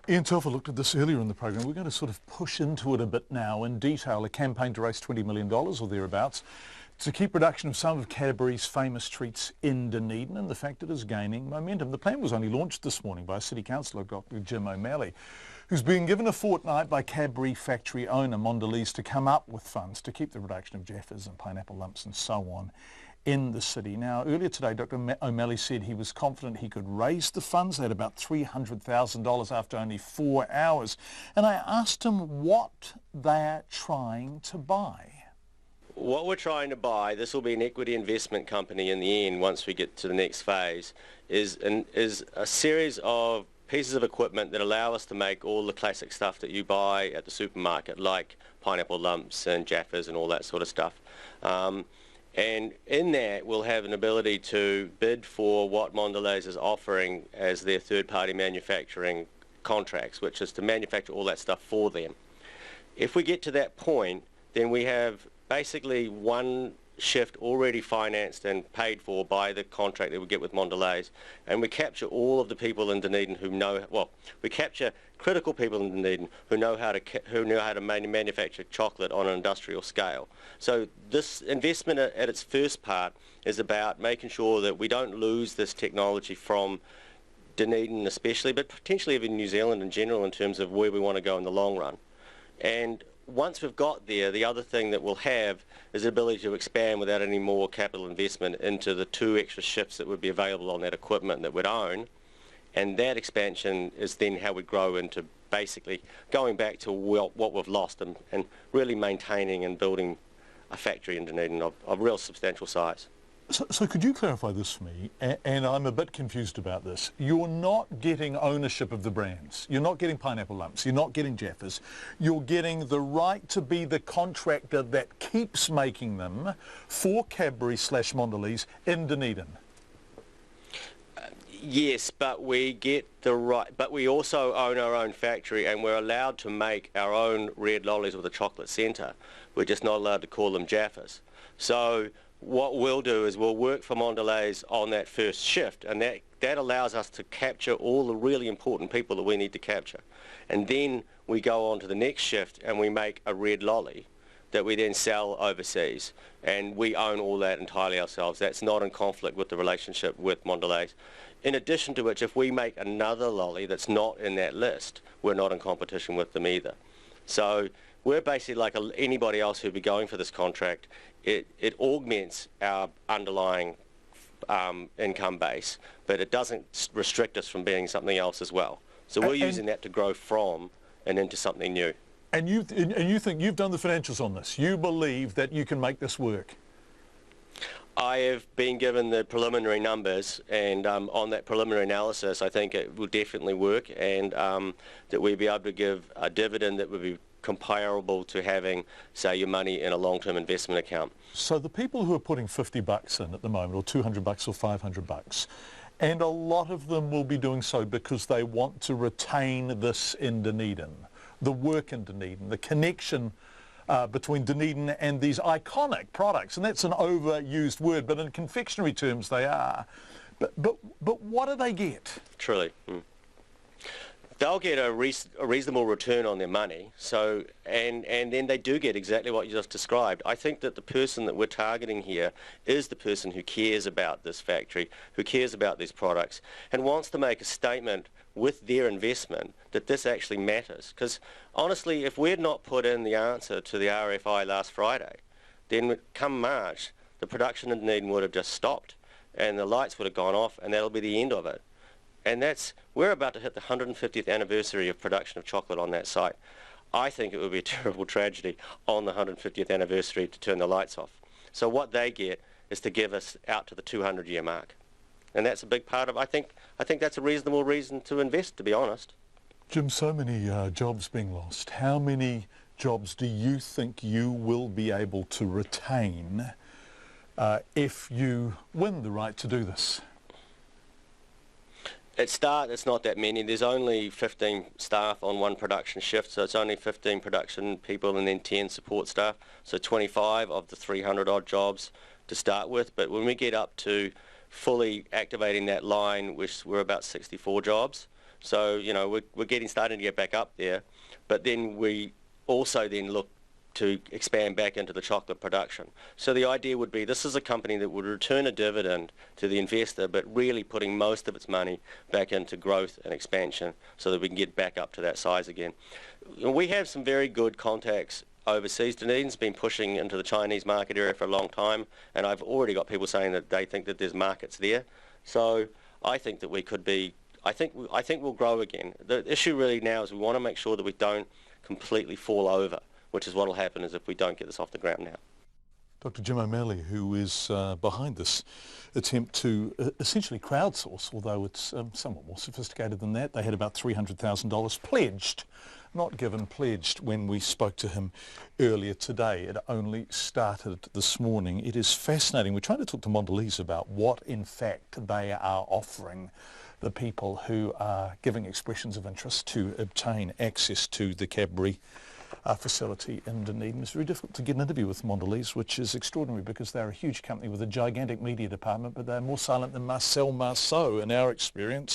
Ian Telfer looked at this earlier in the program. We're going to sort of push into it a bit now in detail, a campaign to raise $20 million or thereabouts to keep production of some of Cadbury's famous treats in Dunedin, and the fact it is gaining momentum. The plan was only launched this morning by City Councillor Dr. Jim O'Malley, who's been given a fortnight by Cadbury factory owner Mondelez to come up with funds to keep the production of Jaffas and pineapple lumps and so on in the city. Now, earlier today, Dr. O'Malley said he was confident he could raise the funds. They had about $300,000 after only 4 hours. And I asked him what they're trying to buy. What we're trying to buy, this will be an equity investment company in the end once we get to the next phase, is a series of pieces of equipment that allow us to make all the classic stuff that you buy at the supermarket, like pineapple lumps and Jaffas and all that sort of stuff. And in that, we'll have an ability to bid for what Mondelez is offering as their third-party manufacturing contracts, which is to manufacture all that stuff for them. If we get to that point, then we have basically one shift already financed and paid for by the contract that we get with Mondelez, and we capture all of the people in Dunedin who know, well, we capture critical people in Dunedin who know how to manufacture chocolate on an industrial scale. So this investment at its first part is about making sure that we don't lose this technology from Dunedin especially, but potentially even New Zealand in general in terms of where we want to go in the long run. And once we've got there, the other thing that we'll have is the ability to expand without any more capital investment into the 2 extra shifts that would be available on that equipment that we'd own. And that expansion is then how we grow into basically going back to what we've lost and really maintaining and building a factory in Dunedin of real substantial size. So could you clarify this for me? And I'm a bit confused about this. You're not getting ownership of the brands. You're not getting pineapple lumps. You're not getting Jaffas. You're getting the right to be the contractor that keeps making them for Cadbury / Mondelez in Dunedin. Yes, but we get the right, but we also own our own factory and we're allowed to make our own red lollies with a chocolate centre. We're just not allowed to call them Jaffas. So what we'll do is we'll work for Mondelez on that first shift, and that allows us to capture all the really important people that we need to capture. And then we go on to the next shift and we make a red lolly that we then sell overseas, and we own all that entirely ourselves. That's not in conflict with the relationship with Mondelez. In addition to which, if we make another lolly that's not in that list, we're not in competition with them either. So we're basically like anybody else who'd be going for this contract. It augments our underlying income base, but it doesn't restrict us from being something else as well. So we're using that to grow from and into something new. And you think you've done the financials on this? You believe that you can make this work? I have been given the preliminary numbers, and on that preliminary analysis, I think it will definitely work, and that we'll be able to give a dividend that would be comparable to having, say, your money in a long-term investment account. So the people who are putting $50 in at the moment, or $200 or $500, and a lot of them will be doing so because they want to retain this in Dunedin, the work in Dunedin, the connection between Dunedin and these iconic products, and that's an overused word, but in confectionery terms they are. But what do they get? Truly. They'll get a reasonable return on their money, so and then they do get exactly what you just described. I think that the person that we're targeting here is the person who cares about this factory, who cares about these products, and wants to make a statement with their investment that this actually matters. Because honestly, if we had not put in the answer to the RFI last Friday, then come March, the production in Dunedin would have just stopped and the lights would have gone off, and that'll be the end of it. And we're about to hit the 150th anniversary of production of chocolate on that site. I think it would be a terrible tragedy on the 150th anniversary to turn the lights off. So what they get is to give us out to the 200-year mark. And that's a big part of, I think that's a reasonable reason to invest, to be honest. Jim, so many jobs being lost. How many jobs do you think you will be able to retain if you win the right to do this? At start, it's not that many. There's only 15 staff on one production shift, so it's only 15 production people and then 10 support staff, so 25 of the 300 odd jobs to start with. But when we get up to fully activating that line, which we're about 64 jobs, So, you know, we're starting to get back up there. But then we also then look to expand back into the chocolate production. So the idea would be this is a company that would return a dividend to the investor, but really putting most of its money back into growth and expansion so that we can get back up to that size again. We have some very good contacts overseas. Dunedin's been pushing into the Chinese market area for a long time, and I've already got people saying that they think that there's markets there. So I think that we could be, I think we'll grow again. The issue really now is we want to make sure that we don't completely fall over, which is what will happen is if we don't get this off the ground now. Dr. Jim O'Malley, who is behind this attempt to essentially crowdsource, although it's somewhat more sophisticated than that. They had about $300,000 pledged, not given, pledged when we spoke to him earlier today. It only started this morning. It is fascinating. We're trying to talk to Mondelez about what in fact they are offering the people who are giving expressions of interest to obtain access to the Cadbury facility in Dunedin. It's very difficult to get an interview with Mondelez, which is extraordinary because they're a huge company with a gigantic media department, but they're more silent than Marcel Marceau in our experience.